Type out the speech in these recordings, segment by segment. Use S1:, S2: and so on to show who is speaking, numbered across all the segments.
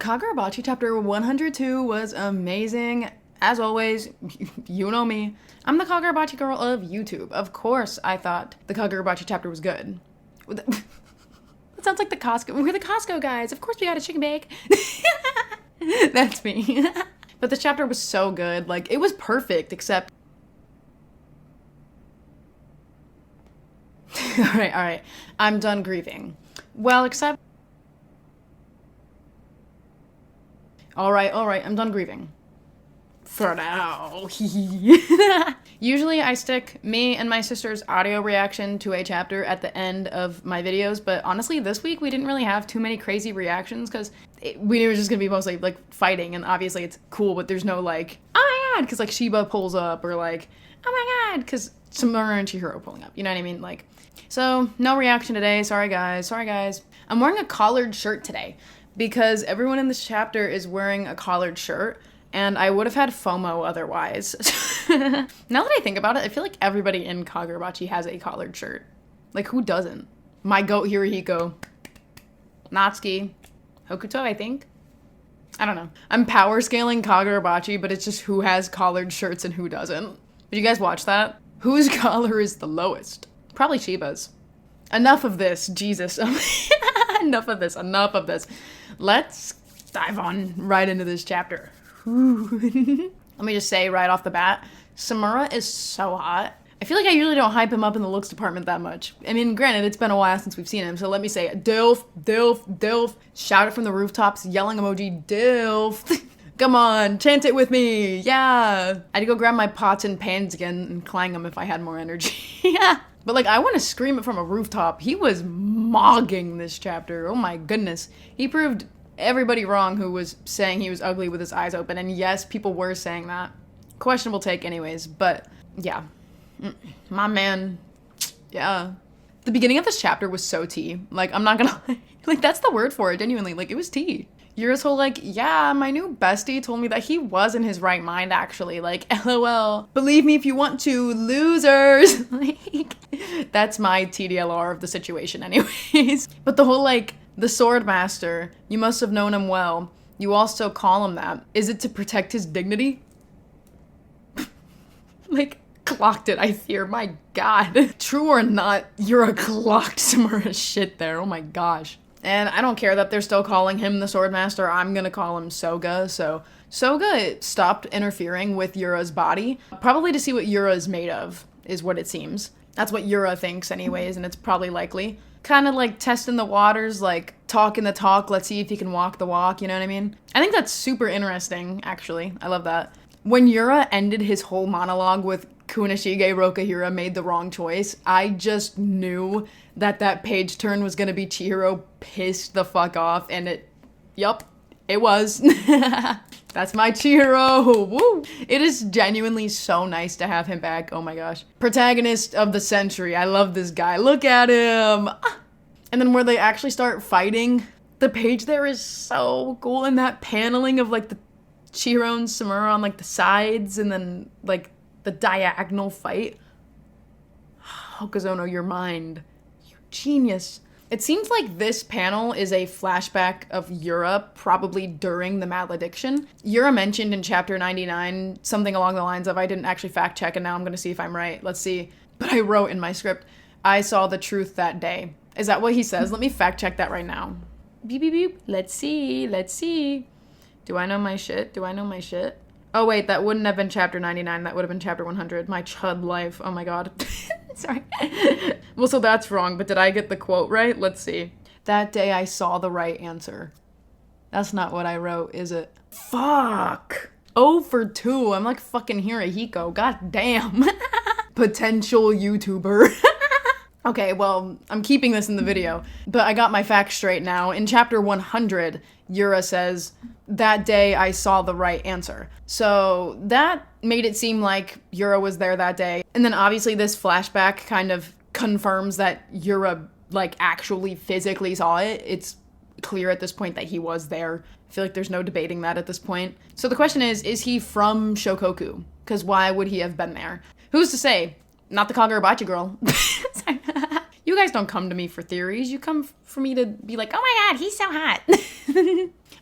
S1: Kagurabachi chapter 102 was amazing. As always, you know me. I'm the Kagurabachi girl of YouTube. Of course I thought the Kagurabachi chapter was good. That sounds like the Costco. We're the Costco guys. Of course we got a chicken bake. That's me. But the chapter was so good. Like, it was perfect, except... Alright. I'm done grieving. Well, except... Alright, I'm done grieving. For now. Usually I stick me and my sister's audio reaction to a chapter at the end of my videos, but honestly this week we didn't really have too many crazy reactions because we knew it was just gonna be mostly like fighting, and obviously it's cool, but there's no like, oh my god, because like Shiba pulls up, or like, oh my god, because Samura and Chihiro pulling up, you know what I mean? Like, so no reaction today. Sorry guys. I'm wearing a collared shirt today because everyone in this chapter is wearing a collared shirt, and I would have had FOMO otherwise. Now that I think about it, I feel like everybody in Kagurabachi has a collared shirt. Like, who doesn't? My goat Hirohiko. Natsuki. Hokuto, I think? I don't know. I'm power scaling Kagurabachi, but it's just who has collared shirts and who doesn't. Did you guys watch that? Whose collar is the lowest? Probably Shiba's. Enough of this, Jesus. Enough of this. Let's dive on right into this chapter. Let me just say right off the bat, Samura is so hot. I feel like I usually don't hype him up in the looks department that much. I mean, granted, it's been a while since we've seen him, so let me say it. Dilf. Shout it from the rooftops, yelling emoji, Dilf. Come on, chant it with me, yeah. I had to go grab my pots and pans again and clang them if I had more energy. Yeah. But like, I want to scream it from a rooftop. He was mogging this chapter. Oh my goodness. He proved everybody wrong who was saying he was ugly with his eyes open. And yes, people were saying that. Questionable take anyways, but yeah. My man, yeah. The beginning of this chapter was so tea. Like, I'm not gonna lie. Like, that's the word for it, genuinely. Like, it was tea. Yura's whole like, yeah, my new bestie told me that he was in his right mind, actually. Like, LOL. Believe me if you want to, losers. Like, that's my TDLR of the situation anyways. But the whole like, the sword master, you must have known him well. You also call him that. Is it to protect his dignity? Like, clocked it, I fear. My god. True or not, Yura clocked Samura's shit there. Oh my gosh. And I don't care that they're still calling him the sword master. I'm gonna call him Soga. So Soga stopped interfering with Yura's body, probably to see what Yura is made of, is what it seems. That's what Yura thinks anyways, and it's probably likely. Kind of like testing the waters, like talking the talk, let's see if he can walk the walk, you know what I mean? I think that's super interesting, actually. I love that. When Yura ended his whole monologue with Kunishige Rokahira made the wrong choice, I just knew that page turn was gonna be Chihiro pissed the fuck off, and it was. That's my Chihiro. Woo! It is genuinely so nice to have him back. Oh my gosh. Protagonist of the century. I love this guy. Look at him. And then where they actually start fighting, the page there is so cool, and that paneling of like the Chihiro and Samura on like the sides, and then like the diagonal fight. Hokuzono, your mind. You genius. It seems like this panel is a flashback of Yura, probably during the malediction. Yura mentioned in chapter 99 something along the lines of, I didn't actually fact check and now I'm gonna see if I'm right. Let's see. But I wrote in my script, I saw the truth that day. Is that what he says? Let me fact check that right now. Beep, beep, beep. Let's see. Do I know my shit? Oh wait, that wouldn't have been chapter 99. That would have been chapter 100. My chud life. Oh my god. Sorry. Well, so that's wrong, but did I get the quote right? Let's see. That day I saw the right answer. That's not what I wrote, is it? Fuck. 0 for 2. I'm like fucking Hirohiko. God damn. Potential YouTuber. Okay, well, I'm keeping this in the video, but I got my facts straight now. In chapter 100, Yura says, that day I saw the right answer. So that made it seem like Yura was there that day. And then obviously this flashback kind of confirms that Yura, like, actually physically saw it. It's clear at this point that he was there. I feel like there's no debating that at this point. So the question is he from Shokoku? Because why would he have been there? Who's to say? Not the Kagurabachi girl. Sorry. You guys don't come to me for theories. You come for me to be like, oh my god, he's so hot.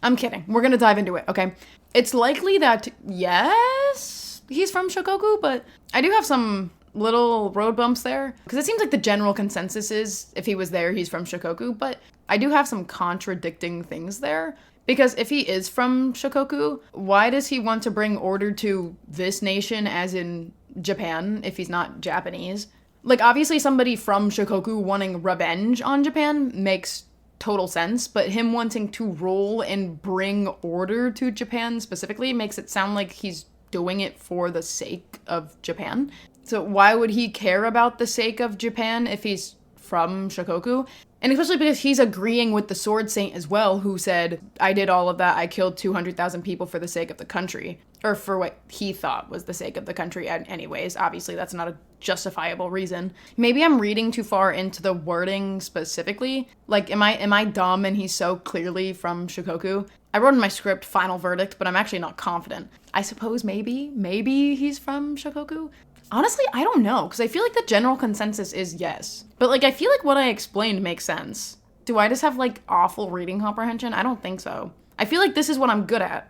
S1: I'm kidding. We're gonna dive into it, okay? It's likely that, yes, he's from Shikoku, but I do have some little road bumps there. Because it seems like the general consensus is, if he was there, he's from Shikoku, but I do have some contradicting things there. Because if he is from Shikoku, why does he want to bring order to this nation, as in Japan, if he's not Japanese? Like, obviously somebody from Shikoku wanting revenge on Japan makes total sense, but him wanting to rule and bring order to Japan specifically makes it sound like he's doing it for the sake of Japan. So why would he care about the sake of Japan if he's from Shikoku? And especially because he's agreeing with the Sword Saint as well, who said, I did all of that, I killed 200,000 people for the sake of the country. Or for what he thought was the sake of the country anyways. Obviously, that's not a justifiable reason. Maybe I'm reading too far into the wording specifically. Like, am I dumb and he's so clearly from Shikoku? I wrote in my script final verdict, but I'm actually not confident. I suppose maybe he's from Shikoku? Honestly, I don't know, because I feel like the general consensus is yes. But, like, I feel like what I explained makes sense. Do I just have, like, awful reading comprehension? I don't think so. I feel like this is what I'm good at.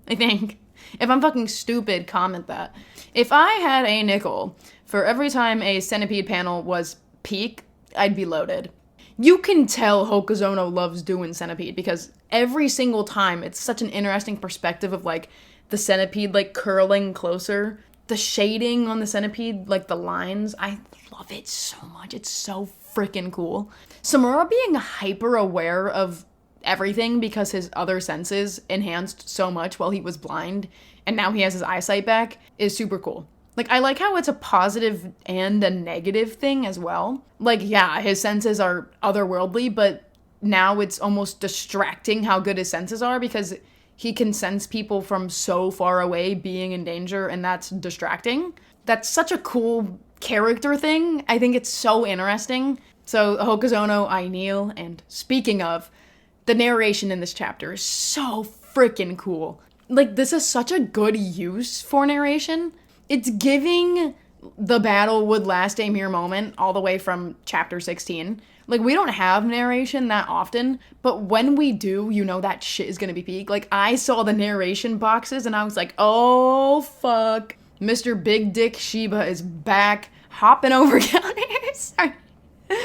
S1: I think. If I'm fucking stupid, comment that. If I had a nickel for every time a Centipede panel was peak, I'd be loaded. You can tell Hokuzono loves doing Centipede, because every single time it's such an interesting perspective of, like, the Centipede, like, curling closer. The shading on the Centipede, like the lines, I love it so much. It's so freaking cool. Samura being hyper aware of everything because his other senses enhanced so much while he was blind, and now he has his eyesight back, is super cool. Like, I like how it's a positive and a negative thing as well. Like, yeah, his senses are otherworldly, but now it's almost distracting how good his senses are, because he can sense people from so far away being in danger, and that's distracting. That's such a cool character thing. I think it's so interesting. So, Hokuzono, I kneel, and speaking of, the narration in this chapter is so freaking cool. Like, this is such a good use for narration. It's giving the battle would last a mere moment all the way from chapter 16. Like, we don't have narration that often, but when we do, you know that shit is gonna be peak. Like, I saw the narration boxes and I was like, oh fuck, Mr. Big Dick Shiba is back, hopping over counters.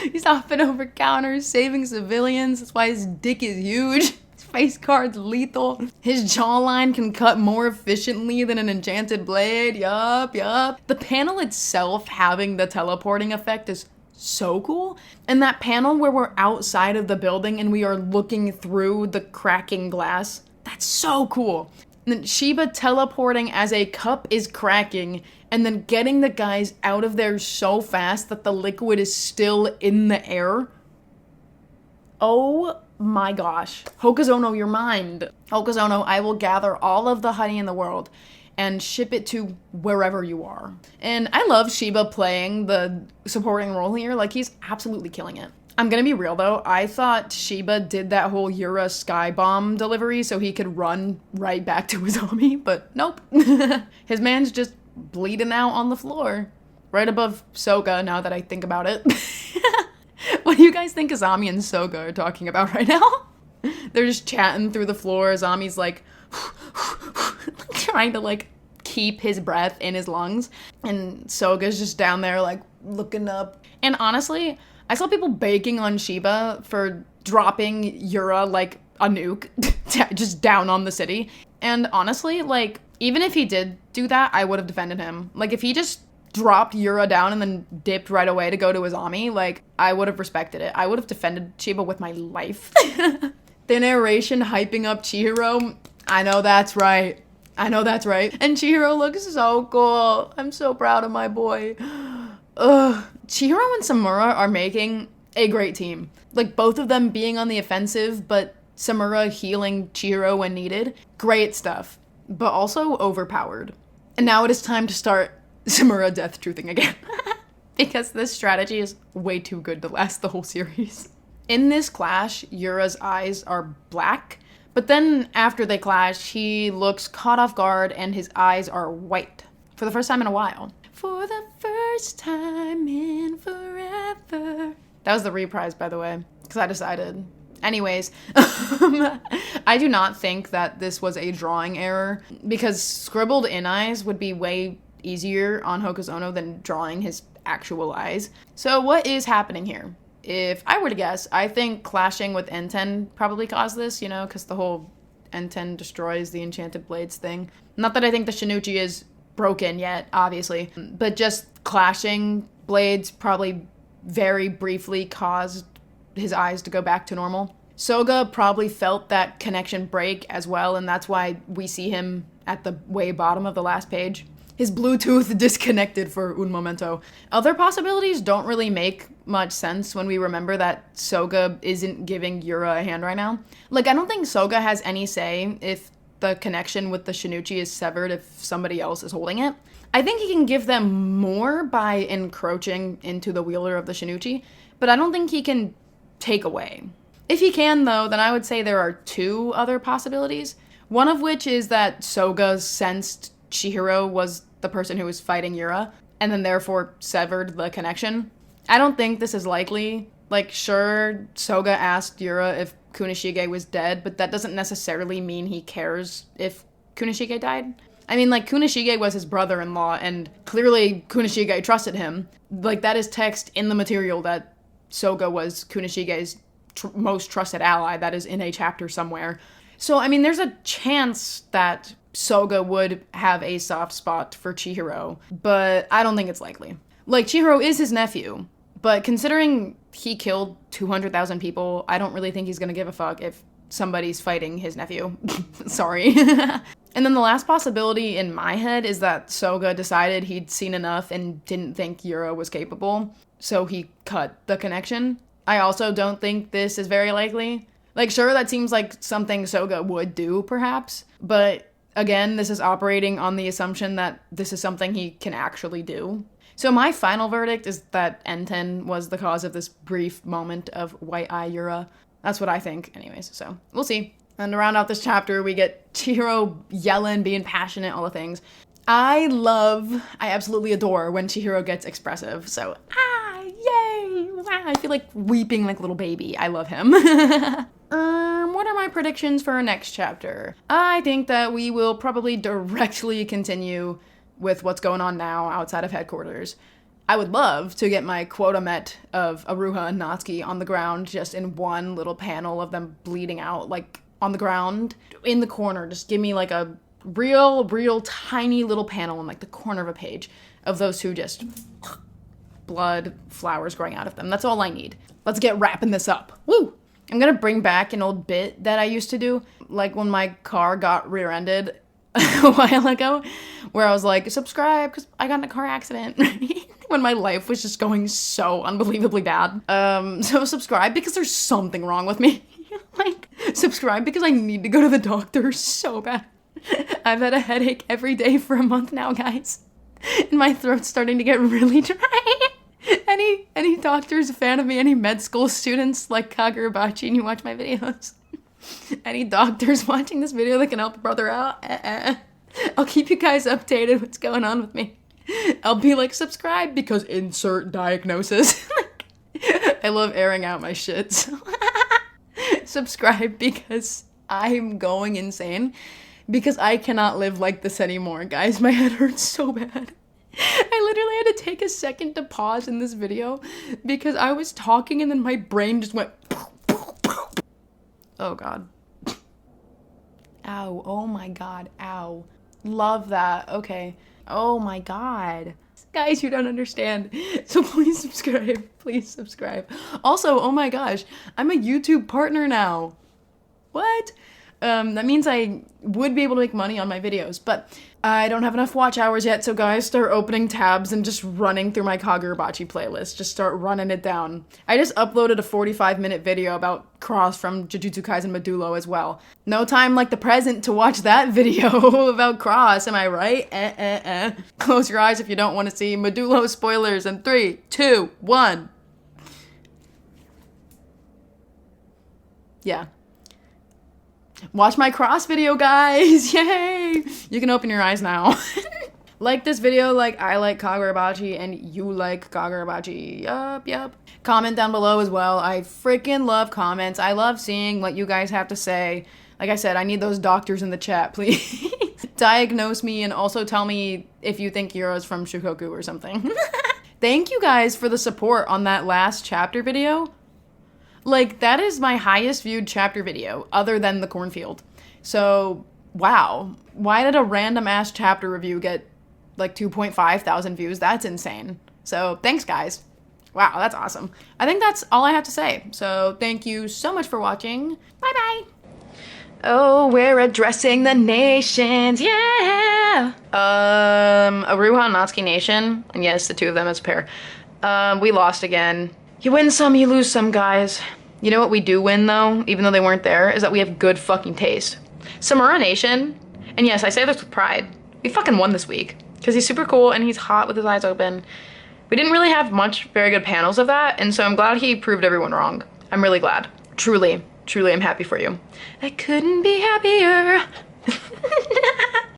S1: He's hopping over counters, saving civilians. That's why his dick is huge. His face card's lethal. His jawline can cut more efficiently than an enchanted blade. Yup. The panel itself having the teleporting effect is so cool. And that panel where we're outside of the building and we are looking through the cracking glass, that's so cool. And then Shiba teleporting as a cup is cracking and then getting the guys out of there so fast that the liquid is still in the air. Oh my gosh. Hokuzono, your mind. Hokuzono, I will gather all of the honey in the world and ship it to wherever you are. And I love Shiba playing the supporting role here. Like, he's absolutely killing it. I'm gonna be real though, I thought Shiba did that whole Yura sky bomb delivery so he could run right back to his army, but nope. His man's just bleeding out on the floor. Right above Soga, now that I think about it. What do you guys think Azami and Soga are talking about right now? They're just chatting through the floor. Azami's like, trying to like keep his breath in his lungs. And Soga's just down there like looking up. And honestly, I saw people baking on Shiba for dropping Yura like a nuke just down on the city. And honestly, like, even if he did do that, I would have defended him. Like, if he just dropped Yura down and then dipped right away to go to his army, like, I would have respected it. I would have defended Shiba with my life. The narration hyping up Chihiro, I know that's right. And Chihiro looks so cool. I'm so proud of my boy. Ugh. Chihiro and Samura are making a great team. Like, both of them being on the offensive, but Samura healing Chihiro when needed. Great stuff. But also overpowered. And now it is time to start Samura death truthing again. Because this strategy is way too good to last the whole series. In this clash, Yura's eyes are black. But then after they clash, he looks caught off guard and his eyes are white. For the first time in a while. For the first time in forever. That was the reprise, by the way. Because I decided Anyways, I do not think that this was a drawing error because scribbled in eyes would be way easier on Hokuzono than drawing his actual eyes. So what is happening here? If I were to guess, I think clashing with Enten probably caused this, you know, because the whole Enten destroys the enchanted blades thing. Not that I think the Shinichi is broken yet, obviously, but just clashing blades probably very briefly caused his eyes to go back to normal. Soga probably felt that connection break as well, and that's why we see him at the way bottom of the last page. His Bluetooth disconnected for un momento. Other possibilities don't really make much sense when we remember that Soga isn't giving Yura a hand right now. Like, I don't think Soga has any say if the connection with the Shinichi is severed if somebody else is holding it. I think he can give them more by encroaching into the wielder of the Shinichi, but I don't think he can take away. If he can, though, then I would say there are two other possibilities. One of which is that Soga sensed Chihiro was the person who was fighting Yura, and then therefore severed the connection. I don't think this is likely. Like, sure, Soga asked Yura if Kunishige was dead, but that doesn't necessarily mean he cares if Kunishige died. I mean, like, Kunishige was his brother-in-law, and clearly Kunishige trusted him. Like, that is text in the material that Soga was Kunishige's most trusted ally. That is in a chapter somewhere. So, I mean, there's a chance that Soga would have a soft spot for Chihiro, but I don't think it's likely. Like, Chihiro is his nephew, but considering he killed 200,000 people, I don't really think he's gonna give a fuck if somebody's fighting his nephew. Sorry. And then the last possibility in my head is that Soga decided he'd seen enough and didn't think Yura was capable, so he cut the connection. I also don't think this is very likely. Like, sure, that seems like something Soga would do, perhaps, but again, this is operating on the assumption that this is something he can actually do. So my final verdict is that Enten was the cause of this brief moment of White Eye Yura. That's what I think, anyways, so we'll see. And to round out this chapter, we get Chihiro yelling, being passionate, all the things. I absolutely adore when Chihiro gets expressive, so, yay, wow, I feel like weeping like a little baby. I love him. What are my predictions for our next chapter? I think that we will probably directly continue with what's going on now outside of headquarters. I would love to get my quota met of Aruha and Natsuki on the ground, just in one little panel of them bleeding out, like, on the ground, in the corner. Just give me, like, a real tiny little panel in, like, the corner of a page of those two just blood, flowers growing out of them. That's all I need. Let's get wrapping this up. Woo! I'm gonna bring back an old bit that I used to do, like when my car got rear-ended a while ago, where I was like, subscribe, because I got in a car accident. When my life was just going so unbelievably bad. So subscribe because there's something wrong with me. Like, subscribe because I need to go to the doctor so bad. I've had a headache every day for a month now, guys. And my throat's starting to get really dry. Any doctors a fan of me? Any med school students like Kagurabachi and you watch my videos? Any doctors watching this video that can help a brother out? I'll keep you guys updated what's going on with me. I'll be like, subscribe because insert diagnosis. I love airing out my shit. So subscribe because I'm going insane. Because I cannot live like this anymore, guys. My head hurts so bad. I literally had to take a second to pause in this video because I was talking and then my brain just went. Oh god. Ow. Oh my god. Ow. Love that. Okay. Oh my god. Guys, you don't understand. So please subscribe. Please subscribe. Also, oh my gosh, I'm a YouTube partner now. What? That means I would be able to make money on my videos, but I don't have enough watch hours yet, so guys, start opening tabs and just running through my Kagurabachi playlist. Just start running it down. I just uploaded a 45-minute video about Cross from Jujutsu Kaisen Medulo as well. No time like the present to watch that video about Cross, am I right? Close your eyes if you don't want to see Medulo spoilers in 3, 2, 1. Yeah. Watch my Cross video, guys! Yay! You can open your eyes now. Like this video like I like Kagurabachi and you like Kagurabachi. Yup. Comment down below as well. I freaking love comments. I love seeing what you guys have to say. Like I said, I need those doctors in the chat, please. Diagnose me and also tell me if you think Yura's from Shikoku or something. Thank you guys for the support on that last chapter video. Like, that is my highest viewed chapter video, other than the cornfield. So, wow. Why did a random ass chapter review get like 2.5 thousand views? That's insane. So, thanks guys. Wow, that's awesome. I think that's all I have to say. So, thank you so much for watching. Bye-bye. Oh, we're addressing the nations, yeah! Aruha and Natsuki Nation, and yes, the two of them as a pair. We lost again. You win some, you lose some, guys. You know what we do win, though, even though they weren't there, is that we have good fucking taste. Samura Nation, and yes, I say this with pride, we fucking won this week. Because he's super cool, and he's hot with his eyes open. We didn't really have much very good panels of that, and so I'm glad he proved everyone wrong. I'm really glad. Truly, I'm happy for you. I couldn't be happier.